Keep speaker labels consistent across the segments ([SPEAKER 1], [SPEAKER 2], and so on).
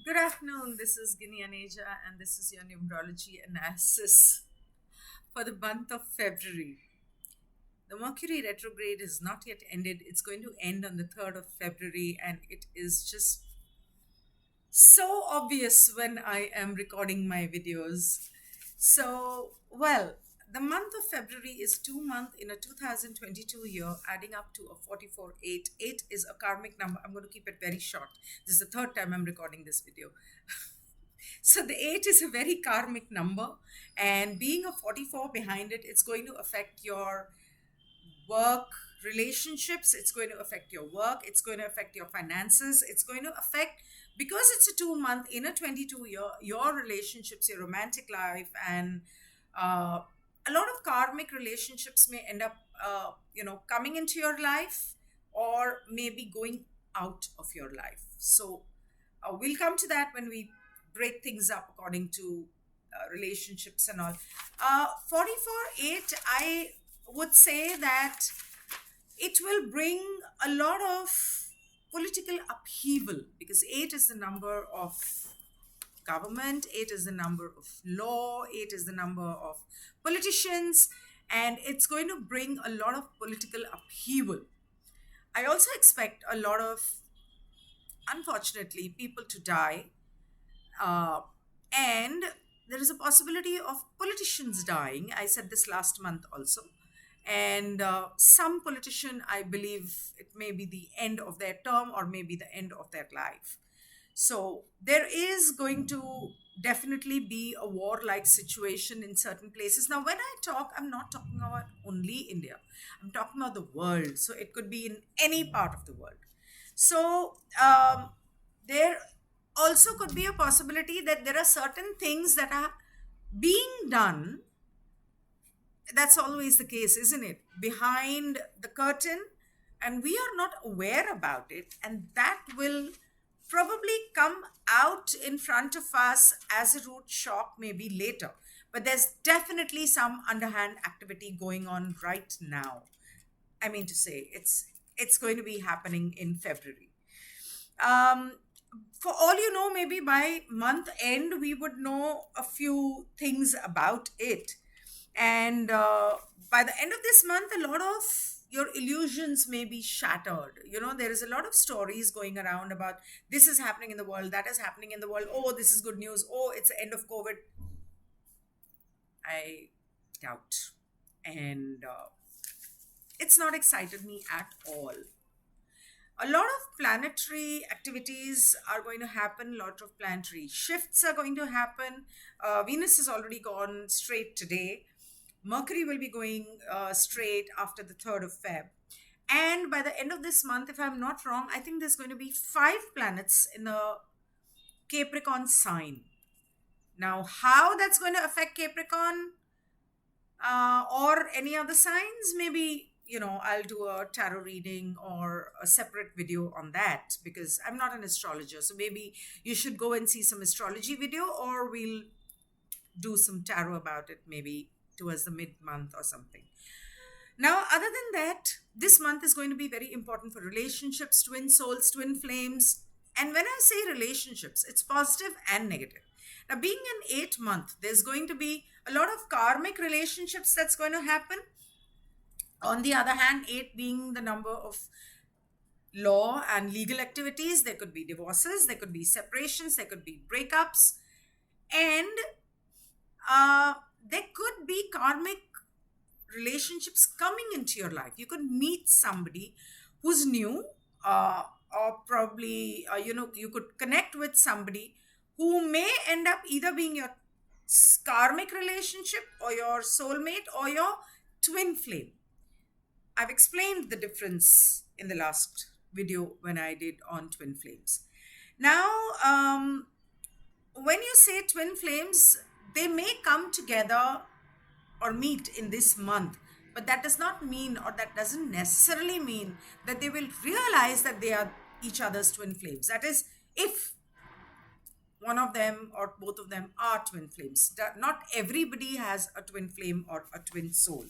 [SPEAKER 1] Good afternoon. This is Ginni Aneja, and this is your numerology analysis for the month of February. The Mercury retrograde has not yet ended. It's going to end on the 3rd of February, and it is just so obvious when I am recording my videos. The month of February is 2 months in a 2022 year, adding up to a 44 8. 8 is a karmic number. I'm going to keep it very short. This is the third time I'm recording this video. So the 8 is a very karmic number, and being a 44 behind it, it's going to affect your work relationships, it's going to affect your work, it's going to affect your finances, it's going to affect, because it's a 2 month in a 22 year, your relationships, your romantic life, and a lot of karmic relationships may end up coming into your life or maybe going out of your life. So we'll come to that when we break things up according to relationships and all. 44-8, I would say that it will bring a lot of political upheaval, because 8 is the number of government, 8 is the number of law, 8 is the number of politicians, and it's going to bring a lot of political upheaval. I also expect a lot of, unfortunately, people to die, and there is a possibility of politicians dying. I said this last month also. And some politician, I believe it may be the end of their term or maybe the end of their life. So there is going to definitely be a war-like situation in certain places. Now, when I talk, I'm not talking about only India. I'm talking about the world. So it could be in any part of the world. So there also could be a possibility that there are certain things that are being done. That's always the case, isn't it? Behind the curtain, and we are not aware about it, and that will probably come out in front of us as a root shock maybe later. But there's definitely some underhand activity going on right now. I mean to say, it's going to be happening in February. For all you know, maybe by month end, we would know a few things about it. And by the end of this month, a lot of your illusions may be shattered. There is a lot of stories going around about this is happening in the world, that is happening in the world. Oh, this is good news. Oh, it's the end of COVID. I doubt. And it's not excited me at all. A lot of planetary activities are going to happen. A lot of planetary shifts are going to happen. Venus has already gone straight today. Mercury will be going straight after the 3rd of Feb. And by the end of this month, if I'm not wrong, I think there's going to be 5 planets in the Capricorn sign. Now, how that's going to affect Capricorn or any other signs, maybe, I'll do a tarot reading or a separate video on that, because I'm not an astrologer. So maybe you should go and see some astrology video, or we'll do some tarot about it maybe towards the mid-month or something. Now, other than that, this month is going to be very important for relationships, twin souls, twin flames. And when I say relationships, it's positive and negative. Now, being an 8 month, there's going to be a lot of karmic relationships that's going to happen. On the other hand, 8 being the number of law and legal activities, there could be divorces, there could be separations, there could be breakups, and there could be karmic relationships coming into your life. You could meet somebody who's new, or probably, you could connect with somebody who may end up either being your karmic relationship or your soulmate or your twin flame. I've explained the difference in the last video when I did on twin flames. Now, when you say twin flames, they may come together or meet in this month, but that does not mean, or that doesn't necessarily mean, that they will realize that they are each other's twin flames. That is, if one of them or both of them are twin flames. Not everybody has a twin flame or a twin soul.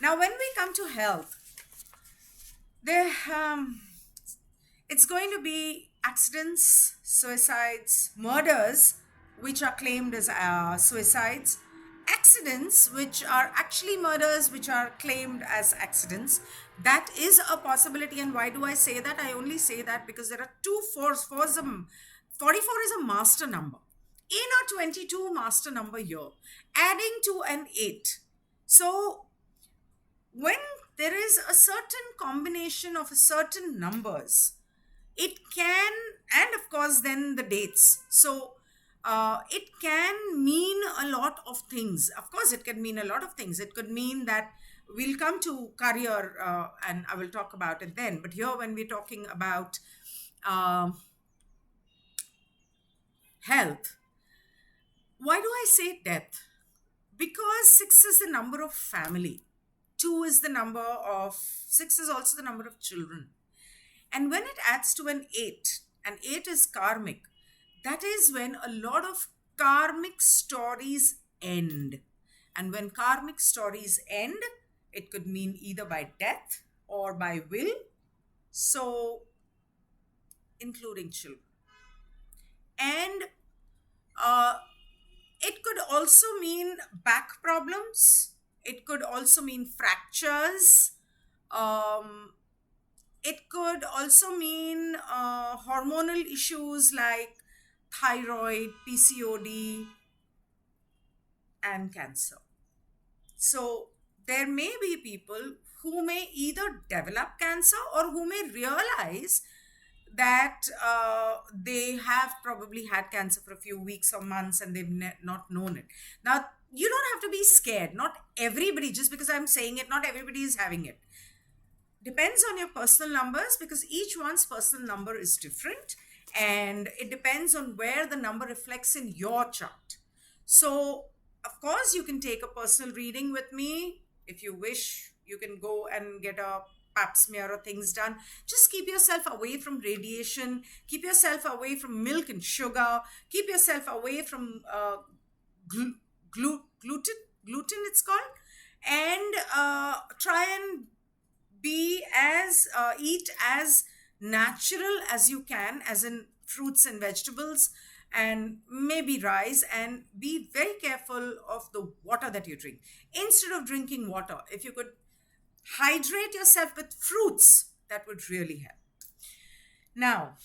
[SPEAKER 1] Now, when we come to health, it's going to be accidents, suicides, murders, which are claimed as suicides, accidents, which are actually murders, which are claimed as accidents. That is a possibility. And why do I say that? I only say that because there are two fours. 44 is a master number. In a 22 master number here, adding to an 8. So when there is a certain combination of a certain numbers, it can, and of course then the dates, so it can mean a lot of things. Of course it can mean a lot of things. It could mean that we'll come to career, and I will talk about it then, but here when we're talking about uh, health, why do I say death? Because 6 is the number of family, 2 is the number of, 6 is also the number of children. And when it adds to an 8, and 8 is karmic, that is when a lot of karmic stories end. And when karmic stories end, it could mean either by death or by will. So, including children. And uh, it could also mean back problems. It could also mean fractures. Um, it could also mean hormonal issues like thyroid, PCOD, and cancer. So there may be people who may either develop cancer or who may realize that they have probably had cancer for a few weeks or months and they've not known it. Now, you don't have to be scared. Not everybody, just because I'm saying it, not everybody is having it. Depends on your personal numbers, because each one's personal number is different, and it depends on where the number reflects in your chart. So of course you can take a personal reading with me. If you wish, you can go and get a pap smear or things done. Just keep yourself away from radiation, keep yourself away from milk and sugar, keep yourself away from gluten it's called, and try and be as eat as natural as you can, as in fruits and vegetables and maybe rice, and be very careful of the water that you drink. Instead of drinking water, if you could hydrate yourself with fruits, that would really help. Now,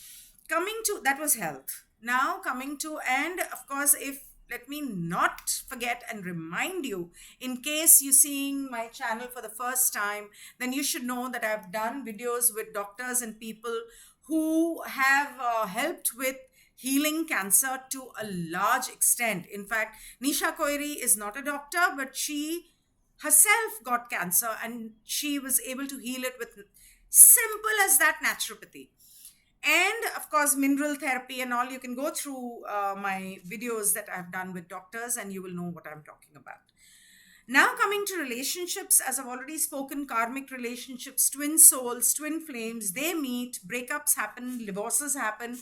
[SPEAKER 1] coming to, that was health. Now coming to, and of course, if, let me not forget and remind you, in case you're seeing my channel for the first time, then you should know that I've done videos with doctors and people who have helped with healing cancer to a large extent. In fact, Nisha Koiri is not a doctor, but she herself got cancer and she was able to heal it with simple as that naturopathy. And of course, mineral therapy and all. You can go through my videos that I've done with doctors and you will know what I'm talking about. Now coming to relationships, as I've already spoken, karmic relationships, twin souls, twin flames, they meet, breakups happen, divorces happen,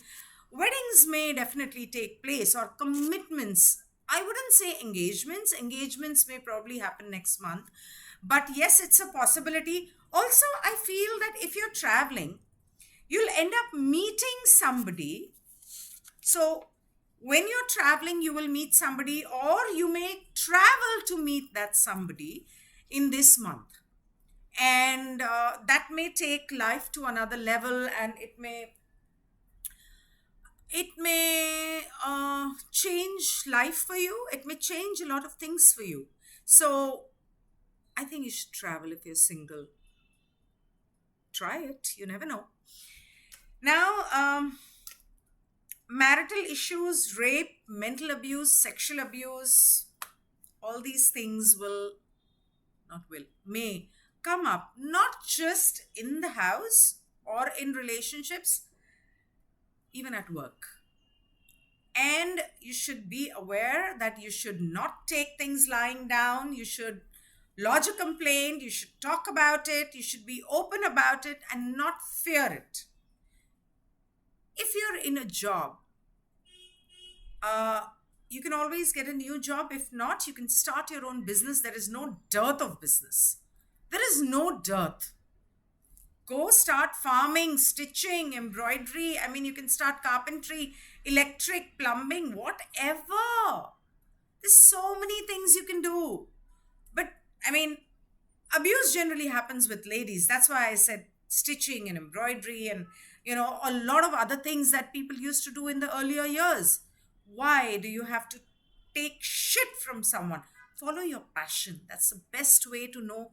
[SPEAKER 1] weddings may definitely take place, or commitments. I wouldn't say engagements. Engagements may probably happen next month. But yes, it's a possibility. Also, I feel that if you're traveling, you'll end up meeting somebody. So when you're traveling, you will meet somebody, or you may travel to meet that somebody in this month. And that may take life to another level, and it may change life for you. It may change a lot of things for you. So I think you should travel. If you're single, try it. You never know. Now, marital issues, rape, mental abuse, sexual abuse, all these things may come up, not just in the house or in relationships, even at work. And you should be aware that you should not take things lying down. You should lodge a complaint. You should talk about it. You should be open about it and not fear it. If you're in a job, you can always get a new job. If not, you can start your own business. There is no dearth of business. There is no dearth. Go start farming, stitching, embroidery. I mean, you can start carpentry, electric, plumbing, whatever. There's so many things you can do. But I mean, abuse generally happens with ladies. That's why I said stitching and embroidery and, a lot of other things that people used to do in the earlier years. Why do you have to take shit from someone? Follow your passion. That's the best way to know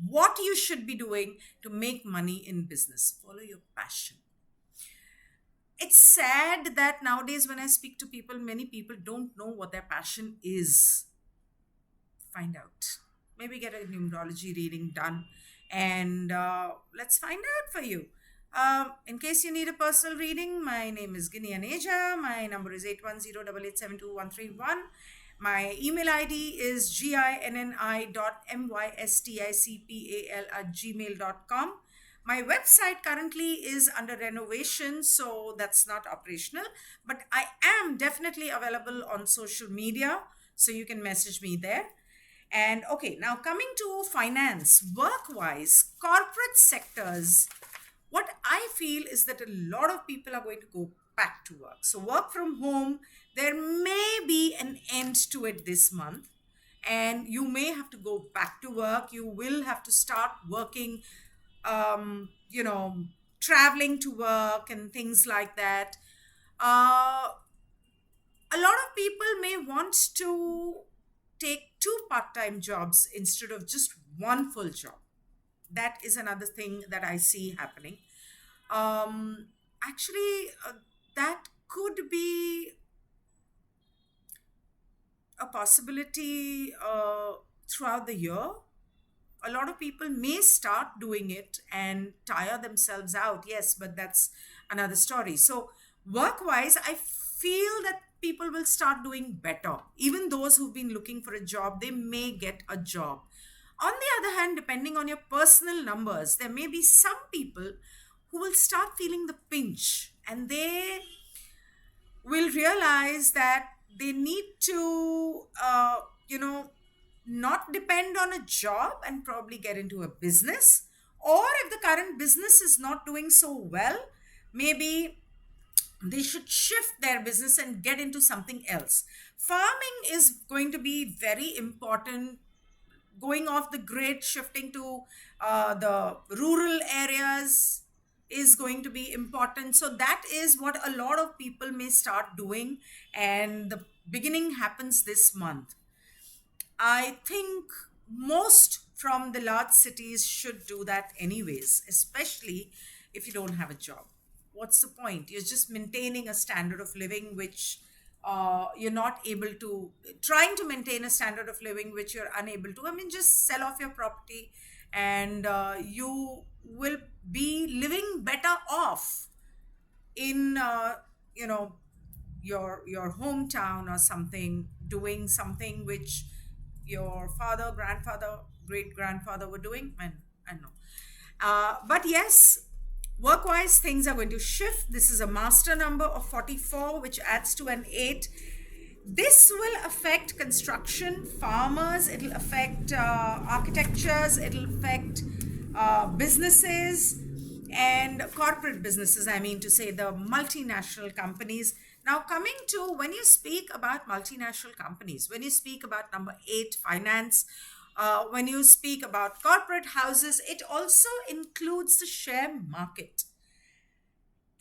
[SPEAKER 1] what you should be doing to make money in business. Follow your passion. It's sad that nowadays, when I speak to people, many people don't know what their passion is. Find out. Maybe get a numerology reading done, and let's find out for you. In case you need a personal reading, my name is Ginni Aneja. My number is 810-887-2131. My email ID is ginni.mysticpal@gmail.com. My website currently is under renovation, so that's not operational, but I am definitely available on social media, so you can message me there. And okay, now coming to finance, work wise, corporate sectors, what I feel is that a lot of people are going to go back to work. So, work from home, there may be an end to it this month, and you may have to go back to work. You will have to start working, um, you know, traveling to work and things like that. Uh, a lot of people may want to take two part-time jobs instead of just one full job. That is another thing that I see happening. Actually, that could be a possibility throughout the year. A lot of people may start doing it and tire themselves out. Yes, but that's another story. So, work wise, I feel that people will start doing better. Even those who've been looking for a job, they may get a job. On the other hand, depending on your personal numbers, there may be some people who will start feeling the pinch, and they will realize that they need to, not depend on a job and probably get into a business. Or if the current business is not doing so well, maybe they should shift their business and get into something else. Farming is going to be very important, going off the grid, shifting to the rural areas is going to be important. So that is what a lot of people may start doing, and the beginning happens this month. I think most from the large cities should do that anyways, especially if you don't have a job. What's the point? You're just maintaining a standard of living which you're not able to, trying to maintain a standard of living which you're unable to. I mean, just sell off your property and you will be living better off in you know your hometown or something, doing something which your father, grandfather, great grandfather were doing. And I know, but yes, work wise things are going to shift. This is a master number of 44 which adds to an 8. This will affect construction, farmers, it'll affect architectures, it'll affect businesses and corporate businesses. I mean to say, the multinational companies. Now, coming to when you speak about multinational companies, when you speak about number 8, finance, when you speak about corporate houses, it also includes the share market.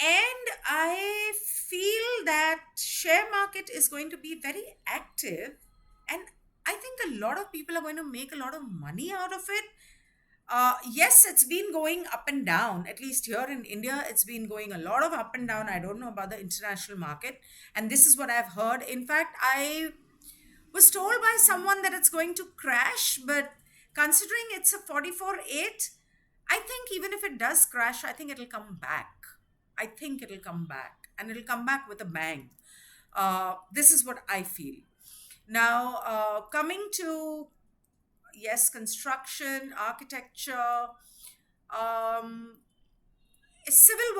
[SPEAKER 1] And I feel that share market is going to be very active, and I think a lot of people are going to make a lot of money out of it. Yes, it's been going up and down. At least here in India, it's been going a lot of up and down. I don't know about the international market, and this is what I've heard. In fact, I was told by someone that it's going to crash, but considering it's a 44.8, I think even if it does crash, I think it'll come back. I think it'll come back, and it'll come back with a bang. This is what I feel. Now, coming to, yes, construction, architecture, um, civil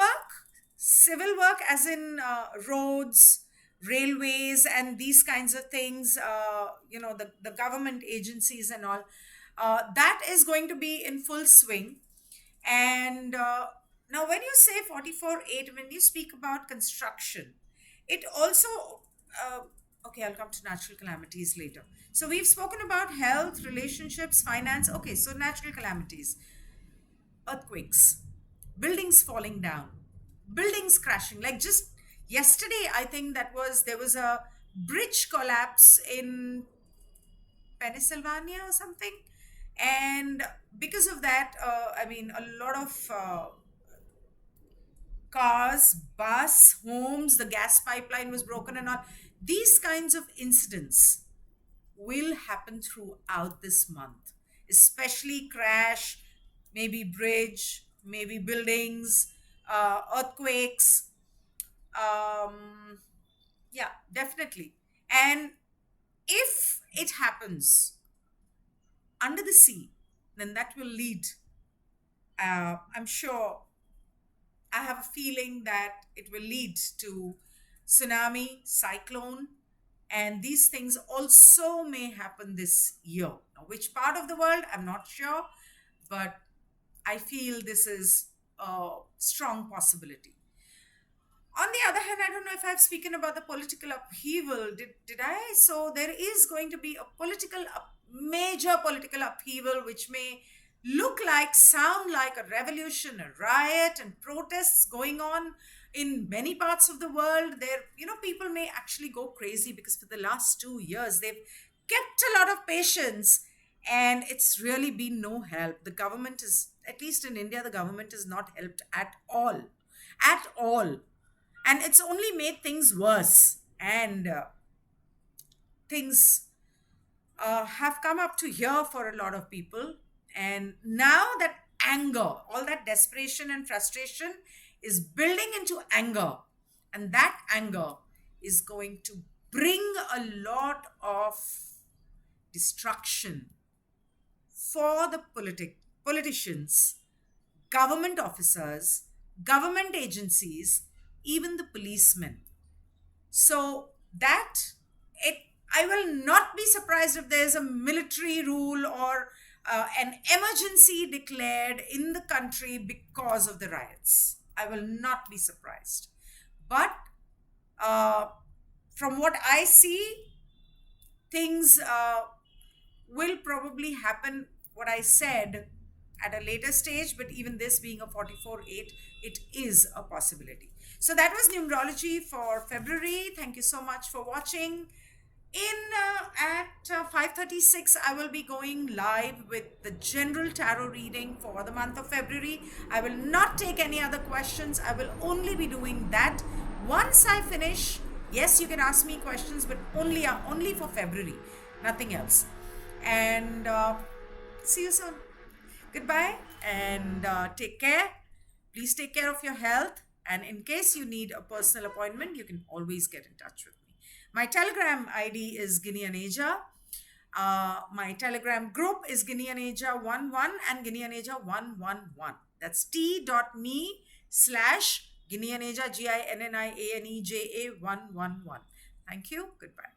[SPEAKER 1] work as in roads, railways, and these kinds of things, the government agencies and all, that is going to be in full swing. And now, when you say 44-8, when you speak about construction, it also, uh, okay, I'll come to natural calamities later. So, we've spoken about health, relationships, finance. Okay, so natural calamities, earthquakes, buildings falling down, buildings crashing. Like just yesterday, I think there was a bridge collapse in Pennsylvania or something. And because of that, I mean, a lot of cars, bus, homes, the gas pipeline was broken and all. These kinds of incidents will happen throughout this month, especially crash, maybe bridge, maybe buildings, earthquakes. Um, yeah, definitely. And if it happens under the sea, then that will lead, I'm sure, I have a feeling that it will lead to tsunami, cyclone, and these things also may happen this year. Now, which part of the world, I'm not sure, but I feel this is a strong possibility. On the other hand, I don't know if I've spoken about the political upheaval. Did I? So there is going to be a major political upheaval, which may look like, sound like a revolution, a riot, and protests going on in many parts of the world. There, people may actually go crazy because for the last 2 years they've kept a lot of patience, and it's really been no help. The government is, at least in India, the government is not helped at all, and it's only made things worse. And things have come up to here for a lot of people. And now that anger, all that desperation and frustration is building into anger, and that anger is going to bring a lot of destruction for the politicians, government officers, government agencies, even the policemen. So that it, I will not be surprised if there's a military rule or an emergency declared in the country because of the riots. I will not be surprised. But uh, from what I see, things will probably happen, what I said, at a later stage. But even this being a 44-8, it is a possibility. So that was numerology for February. Thank you so much for watching. In at 5:36, I will be going live with the general tarot reading for the month of February. I will not take any other questions. I will only be doing that once I finish. Yes, you can ask me questions, but only for February, nothing else. And see you soon. Goodbye, and take care. Please take care of your health. And in case you need a personal appointment, you can always get in touch with me. My Telegram ID is Ginni Aneja. My Telegram group is Ginni Aneja 11 and Ginni Aneja 111. That's t.me/Ginni Aneja, GINNIANEJA 111. Thank you. Goodbye.